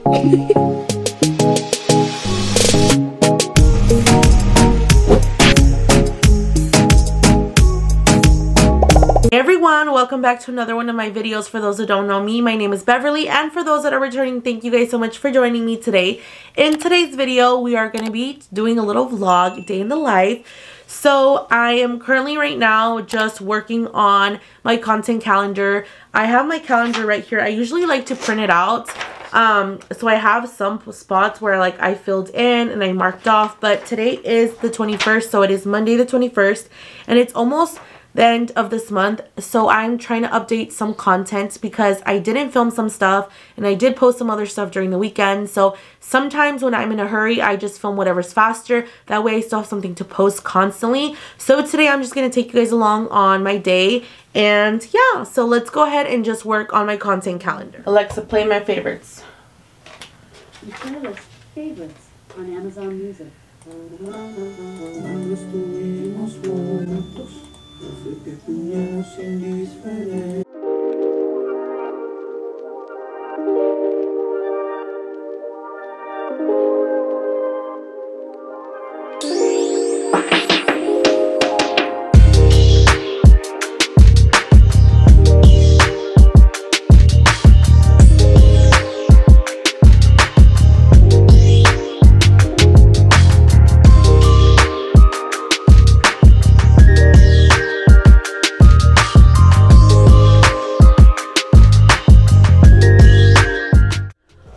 Hey everyone, welcome back to another one of my videos. For those that don't know me, my name is Beverly, and for those that are returning, thank you guys so much for joining me today. In today's video, we are going to be doing a little vlog, day in the life. So I am currently right now just working on my content calendar. I have my calendar right here. I usually like to print it out. So I have some spots where like I filled in and I marked off, but today is the 21st, so it is Monday the 21st, and it's almost the end of this month. So I'm trying to update some content because I didn't film some stuff and I did post some other stuff during the weekend. So sometimes when I'm in a hurry, I just film whatever's faster. That way I still have something to post constantly. So today I'm just going to take you guys along on my day. And yeah, so let's go ahead and just work on my content calendar. Alexa, play my favorites. Playlist favorites on Amazon Music.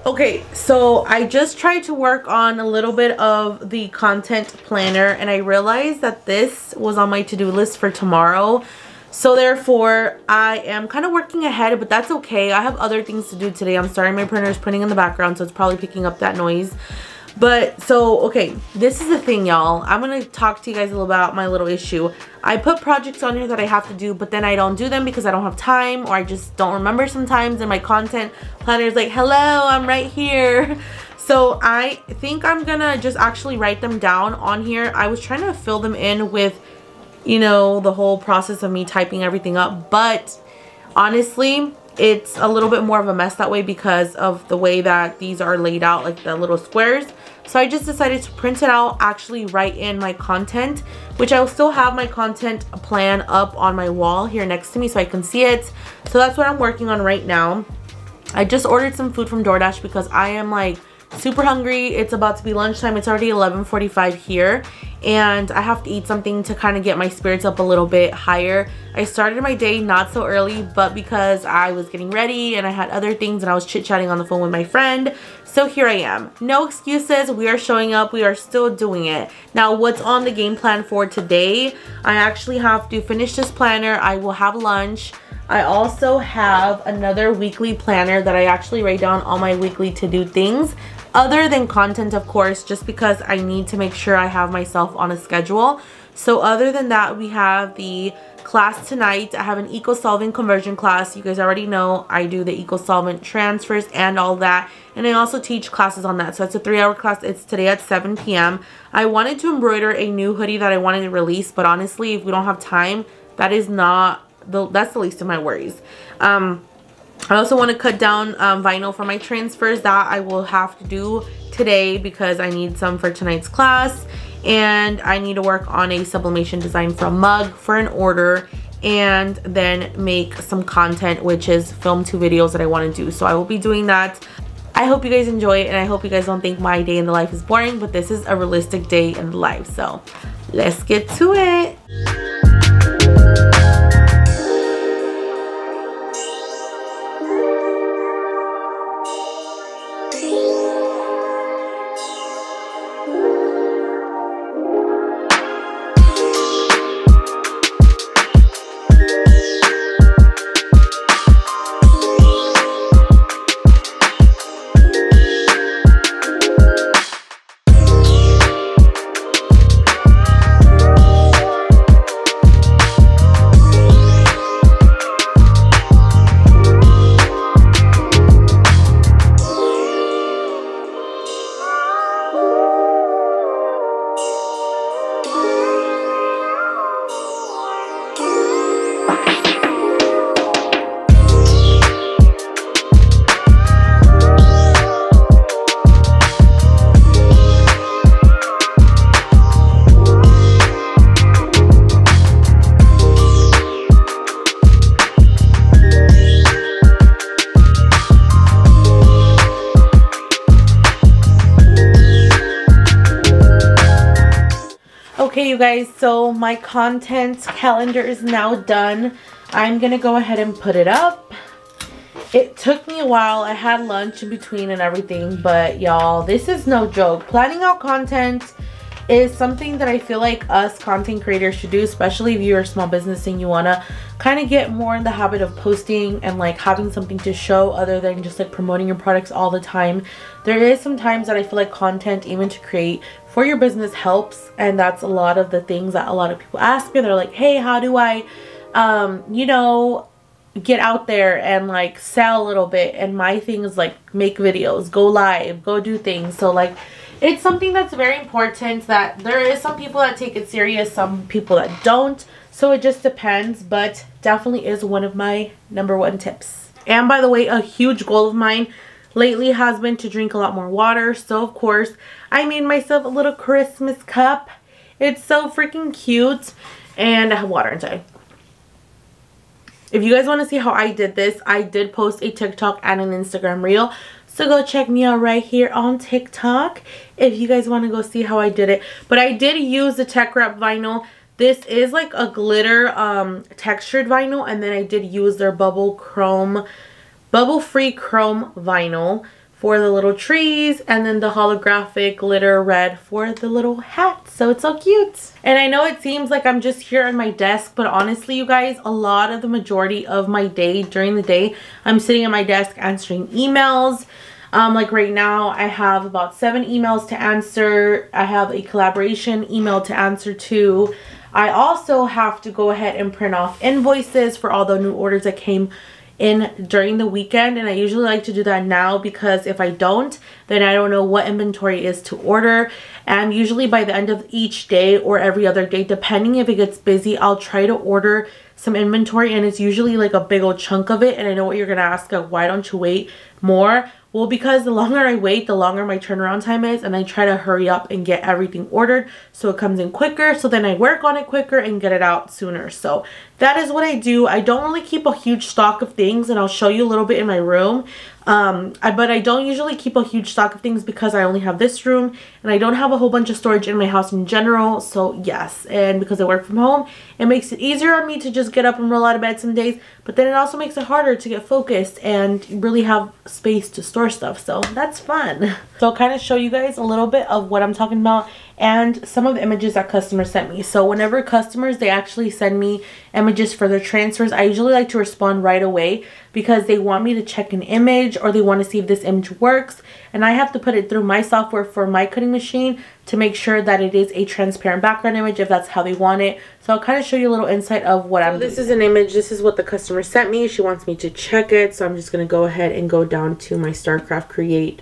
Okay, so I just tried to work on a little bit of the content planner and I realized that this was on my to-do list for tomorrow. So therefore, I am kind of working ahead, but that's okay. I have other things to do today. I'm sorry, my printer is printing in the background, so it's probably picking up that noise. But so, okay, this is the thing, y'all. I'm going to talk to you guys a little about my little issue. I put projects on here that I have to do, but then I don't do them because I don't have time, or I just don't remember sometimes, and my content planner is like, hello, I'm right here. So I think I'm going to just actually write them down on here. I was trying to fill them in with, you know, the whole process of me typing everything up, but honestly, it's a little bit more of a mess that way because of the way that these are laid out, like the little squares. So I just decided to print it out, actually write in my content, which I will still have my content plan up on my wall here next to me so I can see it. So that's what I'm working on right now. I just ordered some food from DoorDash because I am like super hungry. It's about to be lunchtime. It's already 11:45 here and I have to eat something to kind of get my spirits up a little bit higher. I started my day not so early, but because I was getting ready and I had other things and I was chit-chatting on the phone with my friend, so here I am. No excuses. We are showing up. We are still doing it. Now, what's on the game plan for today? I actually have to finish this planner. I will have lunch. I also have another weekly planner that I actually write down all my weekly to-do things, other than content, of course, just because I need to make sure I have myself on a schedule. So other than that, we have the class tonight. I have an eco-solvent conversion class. You guys already know I do the eco-solvent transfers and all that, and I also teach classes on that. So it's a 3-hour class. It's today at 7 p.m. I wanted to embroider a new hoodie that I wanted to release, but honestly, if we don't have time, that's the least of my worries. I also want to cut down vinyl for my transfers. That I will have to do today because I need some for tonight's class, and I need to work on a sublimation design for a mug for an order, and then make some content, which is film 2 videos that I want to do. So I will be doing that. I hope you guys enjoy it, and I hope you guys don't think my day in the life is boring, but this is a realistic day in the life. So let's get to it. you guys, so my content calendar is now done. I'm gonna go ahead and put it up. It took me a while. I had lunch in between and everything, but y'all, this is no joke. Planning out content is something that I feel like us content creators should do, especially if you're a small business and you want to kind of get more in the habit of posting and like having something to show other than just like promoting your products all the time. There is some times that I feel like content even to create for your business helps, and that's a lot of the things that a lot of people ask me. They're like, hey, how do I you know, get out there and like sell a little bit? And my thing is like make videos, go live, go do things. So like it's something that's very important, that there is some people that take it serious, some people that don't, so it just depends, but definitely is one of my #1 tips. And by the way, a huge goal of mine lately has been to drink a lot more water. So of course I made myself a little Christmas cup. It's so freaking cute, and I have water inside. If you guys want to see how I did this, I did post a TikTok and an Instagram reel. So go check me out right here on TikTok if you guys want to go see how I did it. But I did use the Tech Wrap vinyl. This is like a glitter textured vinyl. And then I did use their bubble free chrome vinyl for the little trees. And then the holographic glitter red for the little hat. So it's so cute. And I know it seems like I'm just here on my desk, but honestly you guys, a lot of the majority of my day, during the day, I'm sitting at my desk answering emails. Like right now I have about 7 emails to answer. I have a collaboration email to answer too. I also have to go ahead and print off invoices for all the new orders that came in during the weekend, and I usually like to do that now, because if I don't, then I don't know what inventory is to order. And usually by the end of each day or every other day, depending if it gets busy, I'll try to order some inventory, and it's usually like a big old chunk of it. And I know what you're gonna ask, like, why don't you wait more? Well, because the longer I wait, the longer my turnaround time is, and I try to hurry up and get everything ordered so it comes in quicker, so then I work on it quicker and get it out sooner. So that is what I do. I don't really keep a huge stock of things, and I'll show you a little bit in my room. But I don't usually keep a huge stock of things because I only have this room, and I don't have a whole bunch of storage in my house in general. So yes, and because I work from home, it makes it easier on me to just get up and roll out of bed some days, but then it also makes it harder to get focused and really have space to store stuff. So that's fun. So I'll kind of show you guys a little bit of what I'm talking about and some of the images that customers sent me. So whenever customers, they actually send me images for their transfers, I usually like to respond right away, because they want me to check an image or they want to see if this image works, and I have to put it through my software for my cutting machine to make sure that it is a transparent background image if that's how they want it. So I'll kind of show you a little insight of what I'm doing. This is an image. This is what the customer sent me. She wants me to check it, so I'm just going to go ahead and go down to my StarCraft Create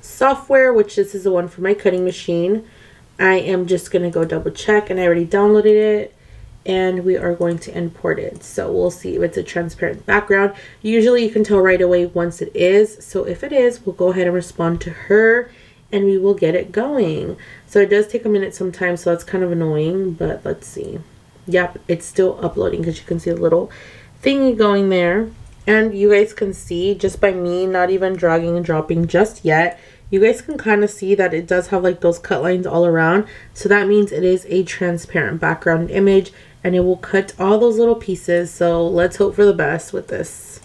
software, which this is the one for my cutting machine. I am just going to go double check, and I already downloaded it, and we are going to import it. So we'll see if it's a transparent background. Usually you can tell right away once it is. So if it is, we'll go ahead and respond to her, and we will get it going. So it does take a minute sometimes, so that's kind of annoying, but let's see. Yep, it's still uploading, because you can see a little thingy going there. And you guys can see, just by me not even dragging and dropping just yet, you guys can kind of see that it does have like those cut lines all around. So that means it is a transparent background image, and it will cut all those little pieces. So let's hope for the best with this.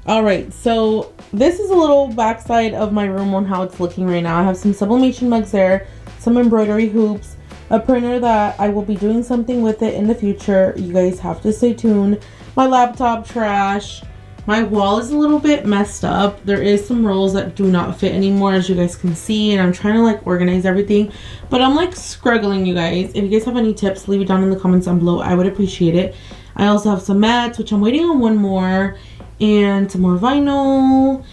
Alright, so this is a little backside of my room on how it's looking right now. I have some sublimation mugs there, some embroidery hoops, a printer that I will be doing something with it in the future. You guys have to stay tuned. My laptop trash, My wall is a little bit messed up. There is some rolls that do not fit anymore, as you guys can see, and I'm trying to like organize everything, but I'm like struggling, you guys. If you guys have any tips, leave it down in the comments down below. I would appreciate it. I also have some mats, which I'm waiting on one more, and some more vinyl.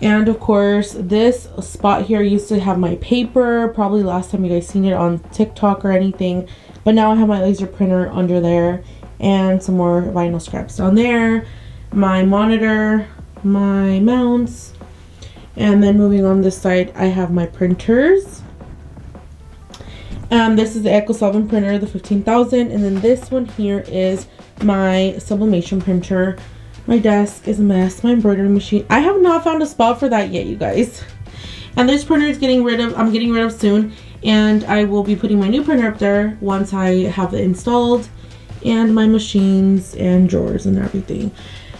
And of course, this spot here used to have my paper. Probably last time you guys seen it on TikTok or anything, but now I have my laser printer under there, and some more vinyl scraps down there, my monitor, my mounts, and then moving on this side I have my printers. This is the Solvent printer, the 15,000, and then this one here is my sublimation printer. My desk is a mess. My embroidery machine, I have not found a spot for that yet, you guys. And this printer is I'm getting rid of soon, and I will be putting my new printer up there once I have it installed, and my machines and drawers and everything.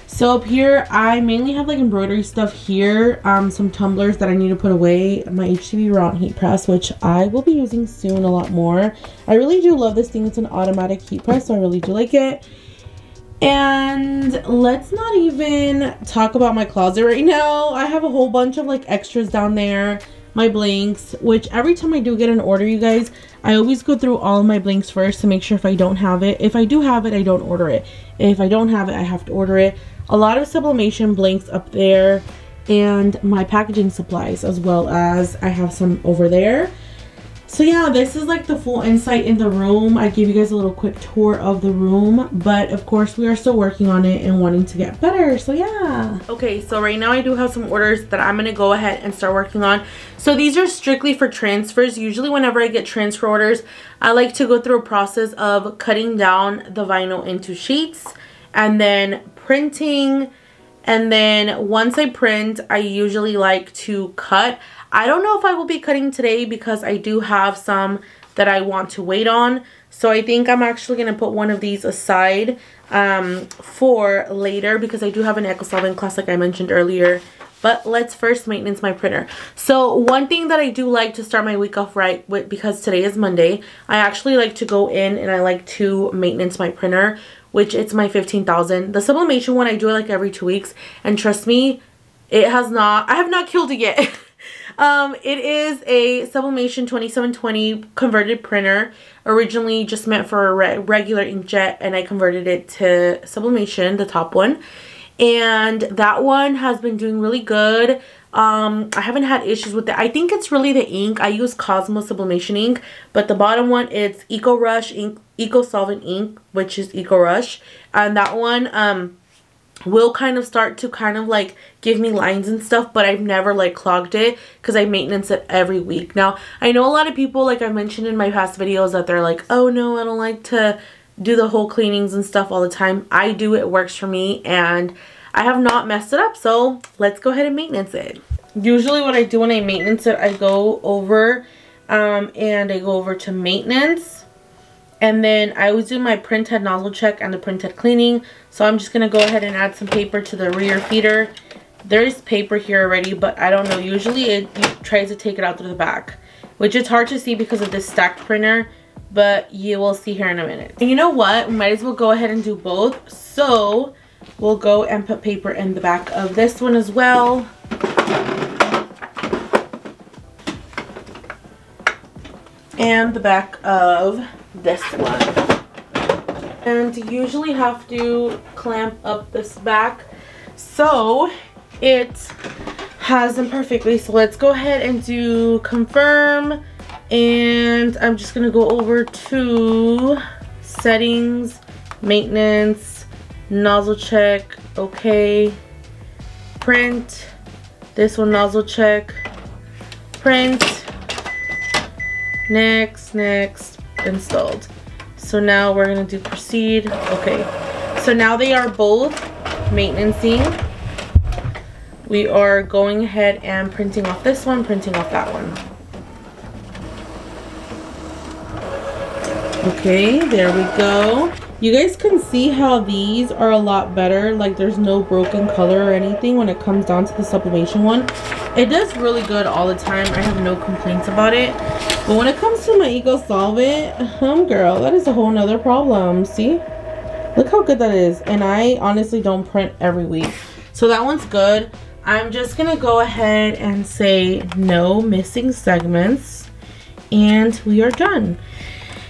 So up here I mainly have like embroidery stuff here, some tumblers that I need to put away, my HTV round heat press, which I will be using soon a lot more. I really do love this thing. It's an automatic heat press, so I really do like it. And let's not even talk about my closet right now. I have a whole bunch of like extras down there. My blanks, which every time I do get an order, you guys, I always go through all of my blanks first to make sure if I don't have it. If I do have it, I don't order it. If I don't have it, I have to order it. A lot of sublimation blanks up there, and my packaging supplies, as well as I have some over there. So yeah, this is like the full insight in the room. I gave you guys a little quick tour of the room, but of course we are still working on it and wanting to get better, so yeah. Okay, so right now I do have some orders that I'm gonna go ahead and start working on. So these are strictly for transfers. Usually whenever I get transfer orders, I like to go through a process of cutting down the vinyl into sheets and then printing, and then once I print, I usually like to cut. I don't know if I will be cutting today because I do have some that I want to wait on. So I think I'm actually going to put one of these aside for later, because I do have an Solvent class like I mentioned earlier. But let's first maintenance my printer. So one thing that I do like to start my week off right with, because today is Monday, I actually like to go in and I like to maintenance my printer, which it's my 15,000. The sublimation one I do it like every 2 weeks, and trust me, I have not killed it yet. It is a sublimation 2720 converted printer, originally just meant for a regular inkjet, and I converted it to sublimation, the top one, and that one has been doing really good. I haven't had issues with it. I think it's really the ink. I use Cosmo sublimation ink, but the bottom one, it's Eco Rush ink, Solvent ink, which is Eco Rush, and that one will kind of start to kind of like give me lines and stuff, but I've never like clogged it because I maintenance it every week. Now I know a lot of people, like I mentioned in my past videos, that they're like, oh no, I don't like to do the whole cleanings and stuff all the time. I do, it works for me, and I have not messed it up, so let's go ahead and maintenance it. Usually what I do when I maintenance it, I go over and I go over to maintenance. And then I always do my print head nozzle check and the print head cleaning. So I'm just going to go ahead and add some paper to the rear feeder. There's paper here already, but I don't know. Usually it tries to take it out through the back, which is hard to see because of this stacked printer, but you will see here in a minute. And you know what? We might as well go ahead and do both. So we'll go and put paper in the back of this one as well. And the back of this one. And you usually have to clamp up this back so it has them perfectly. So let's go ahead and do confirm, and I'm just gonna go over to settings, maintenance, nozzle check, okay, print, this one nozzle check, print, next, installed. So now we're gonna do proceed. Okay, so now they are both maintaining. We are going ahead and printing off this one, printing off that one. Okay, there we go. You guys can see how these are a lot better. Like there's no broken color or anything when it comes down to the sublimation one. It does really good all the time. I have no complaints about it. But when it comes to my Eco Solvent, girl, that is a whole nother problem. See? Look how good that is. And I honestly don't print every week. So that one's good. I'm just gonna go ahead and say no missing segments, and we are done.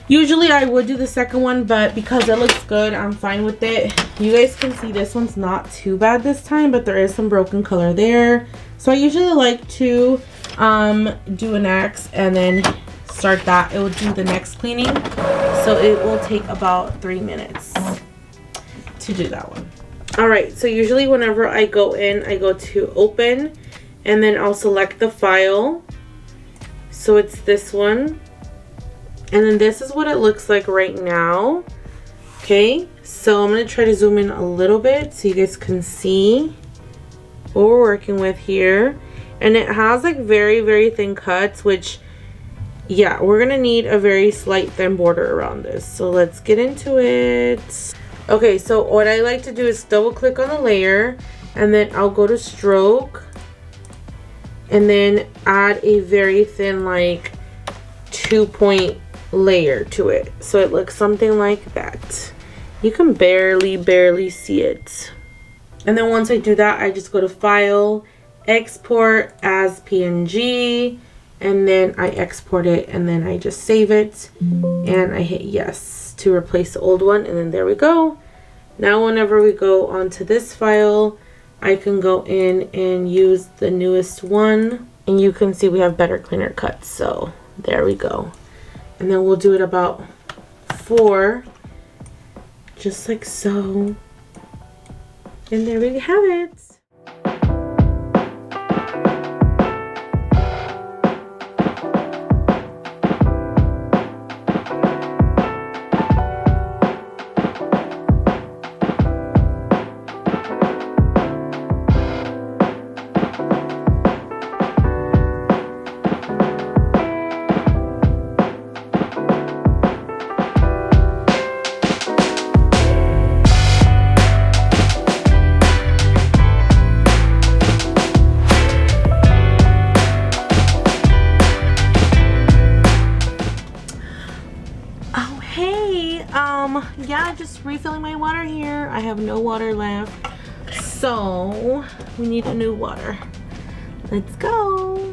Usually I would do the second one, but because it looks good, I'm fine with it. You guys can see this one's not too bad this time, but there is some broken color there. So I usually like to do an axe and then start that. It will do the next cleaning. So it will take about 3 minutes to do that one. Alright, so usually whenever I go in, I go to open and then I'll select the file. So it's this one. And then this is what it looks like right now. Okay, so I'm going to try to zoom in a little bit so you guys can see what we're working with here. And it has like very, very thin cuts, which, yeah, we're going to need a very slight thin border around this. So let's get into it. Okay, so what I like to do is double click on the layer and then I'll go to stroke and then add a very thin like 2-point layer to it. So it looks something like that. You can barely see it. And then once I do that, I just go to file, export as PNG, and then I export it and then I just save it and I hit yes to replace the old one, and then there we go. Now whenever we go onto this file, I can go in and use the newest one, and you can see we have better cleaner cuts. So there we go. And then we'll do it about 4, just like so, and there we have it. Yeah, just refilling my water here. I have no water left, so we need a new water. Let's go.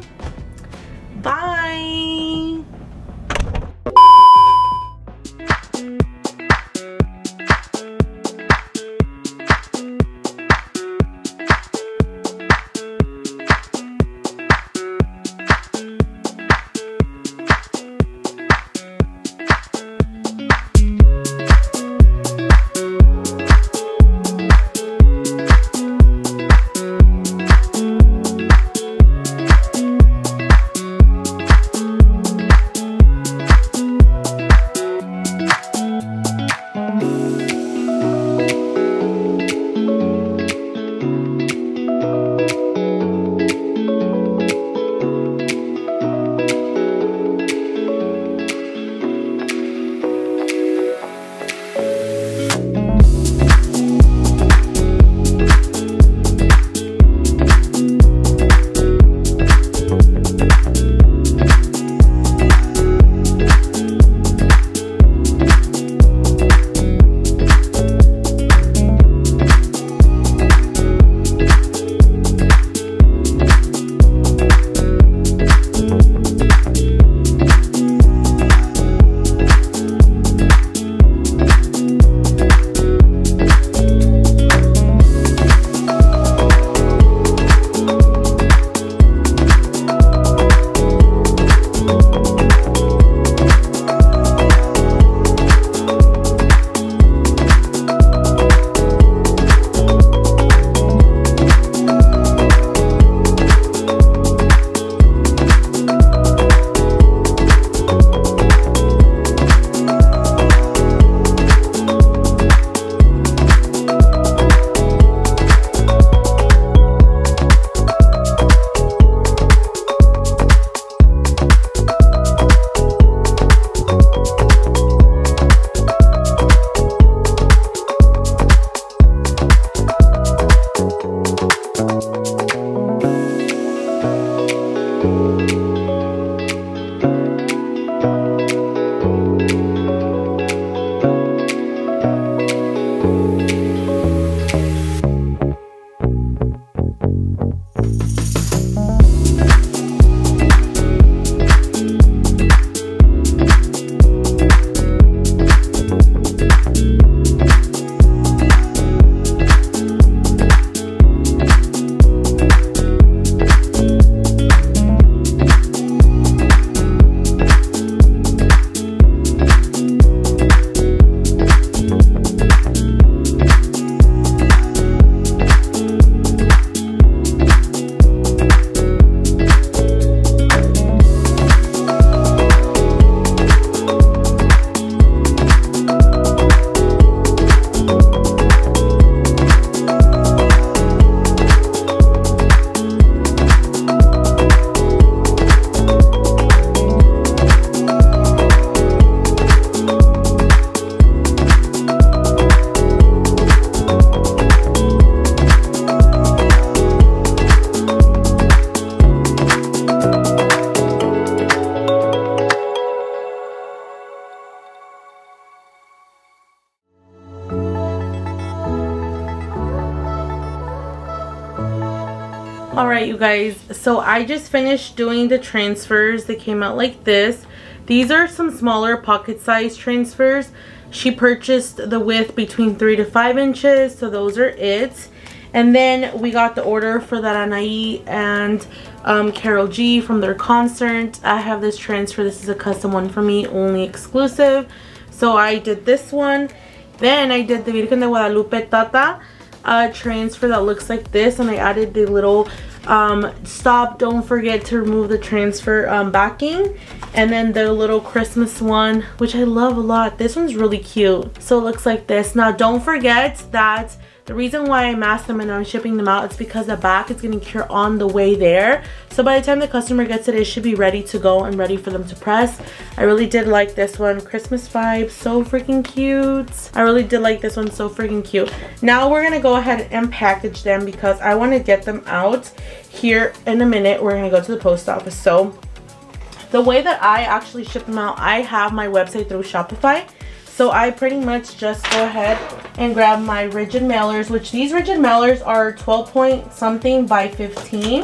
Bye. Alright, you guys, so I just finished doing the transfers. They came out like this. These are some smaller pocket size transfers. She purchased the width between 3 to 5 inches, so those are it. And then we got the order for that Anaí and Carol G from their concert. I have this transfer. This is a custom one for me, only exclusive. So I did this one. Then I did the Virgen de Guadalupe Tata transfer that looks like this, and I added the little stop, don't forget to remove the transfer backing, and then the little Christmas one, which I love a lot. This one's really cute. So it looks like this. Now don't forget that the reason why I masked them and I'm shipping them out, it's because the back is getting cure on the way there. So by the time the customer gets it, it should be ready to go and ready for them to press. I really did like this one. Christmas vibe, so freaking cute. I really did like this one, so freaking cute. Now we're gonna go ahead and package them because I want to get them out here in a minute. We're gonna go to the post office. So the way that I actually ship them out, I have my website through Shopify. So I pretty much just go ahead and grab my rigid mailers, which these rigid mailers are 12 point something by 15.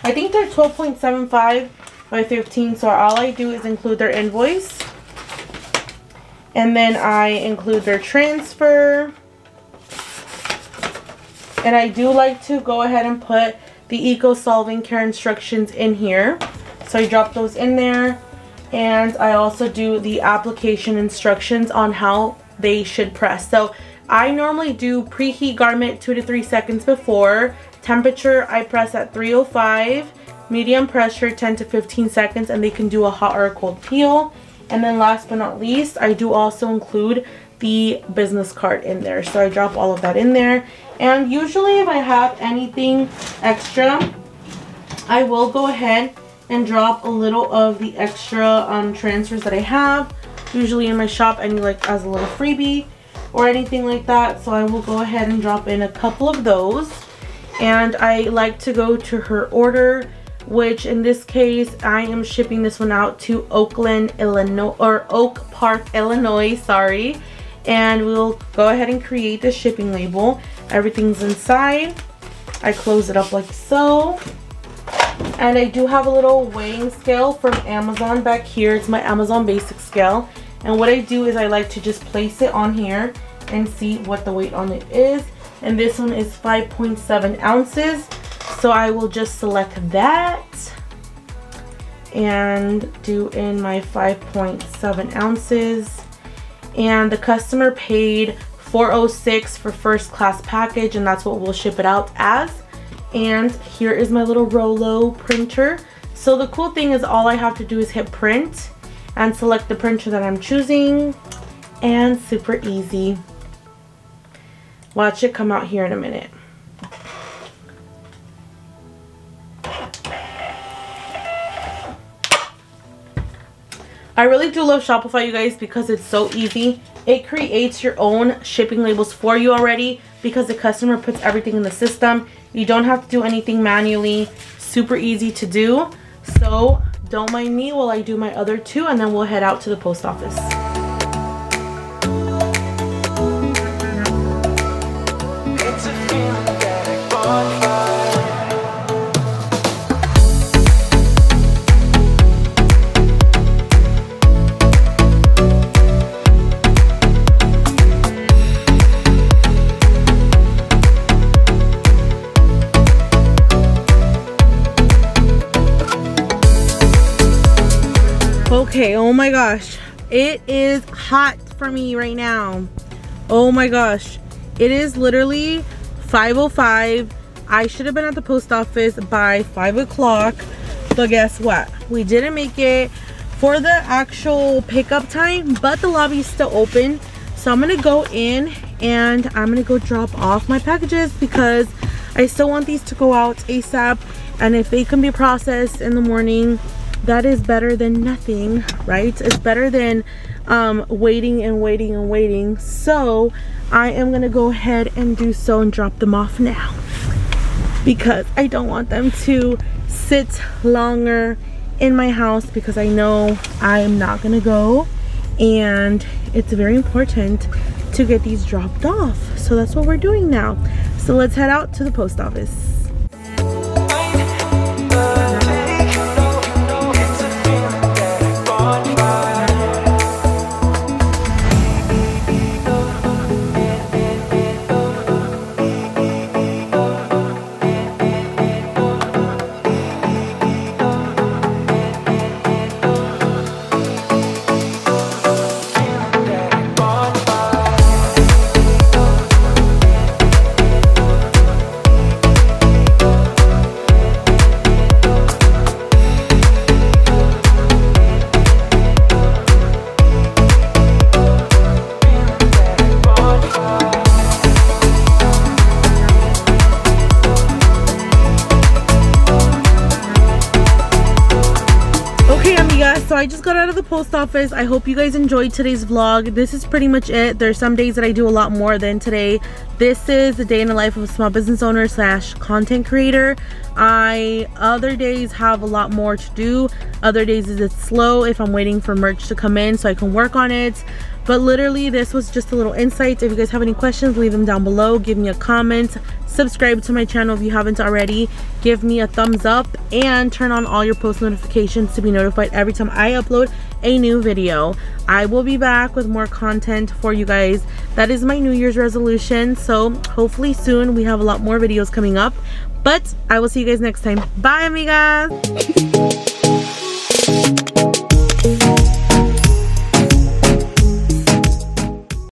I think they're 12.75 by 15. So all I do is include their invoice. And then I include their transfer. And I do like to go ahead and put the Eco Solving Care instructions in here. So I drop those in there. And I also do the application instructions on how they should press. So I normally do preheat garment 2 to 3 seconds before. Temperature, I press at 305. Medium pressure, 10 to 15 seconds. And they can do a hot or a cold peel. And then last but not least, I do also include the business card in there. So I drop all of that in there. And usually if I have anything extra, I will go ahead and drop a little of the extra transfers that I have usually in my shop, and like as a little freebie or anything like that. So I will go ahead and drop in a couple of those. And I like to go to her order, which in this case I am shipping this one out to Oakland, Illinois, or Oak Park, Illinois, sorry. And we'll go ahead and create the shipping label. Everything's inside. I close it up like so. And I do have a little weighing scale from Amazon back here. It's my Amazon basic scale. And what I do is I like to just place it on here and see what the weight on it is. And this one is 5.7 ounces. So I will just select that and do in my 5.7 ounces. And the customer paid $406 for first class package, and that's what we'll ship it out as. And here is my little Rollo printer. So the cool thing is all I have to do is hit print and select the printer that I'm choosing, and super easy. Watch it come out here in a minute. I really do love Shopify, you guys, because it's so easy. It creates your own shipping labels for you already because the customer puts everything in the system. You don't have to do anything manually. Super easy to do. So don't mind me while I do my other two, and then we'll head out to the post office. Okay, oh my gosh, it is hot for me right now. Oh my gosh, it is literally 5:05. I should have been at the post office by 5 o'clock, but guess what? We didn't make it for the actual pickup time, but the lobby is still open. So I'm gonna go in and I'm gonna go drop off my packages because I still want these to go out ASAP. And if they can be processed in the morning, that is better than nothing, right? It's better than waiting and waiting and waiting. So I am gonna go ahead and do so and drop them off now because I don't want them to sit longer in my house because I know I am not gonna go, and it's very important to get these dropped off. So that's what we're doing now. So let's head out to the post office. I just got out of the post office. I hope you guys enjoyed today's vlog. This is pretty much it. There's some days that I do a lot more than today. This is the day in the life of a small business owner / content creator. Other days have a lot more to do. Other days it's slow if I'm waiting for merch to come in so I can work on it. But literally, this was just a little insight. If you guys have any questions, leave them down below. Give me a comment. Subscribe to my channel if you haven't already. Give me a thumbs up and turn on all your post notifications to be notified every time I upload a new video. I will be back with more content for you guys. That is my New Year's resolution. So hopefully soon we have a lot more videos coming up. But I will see you guys next time. Bye, amigas.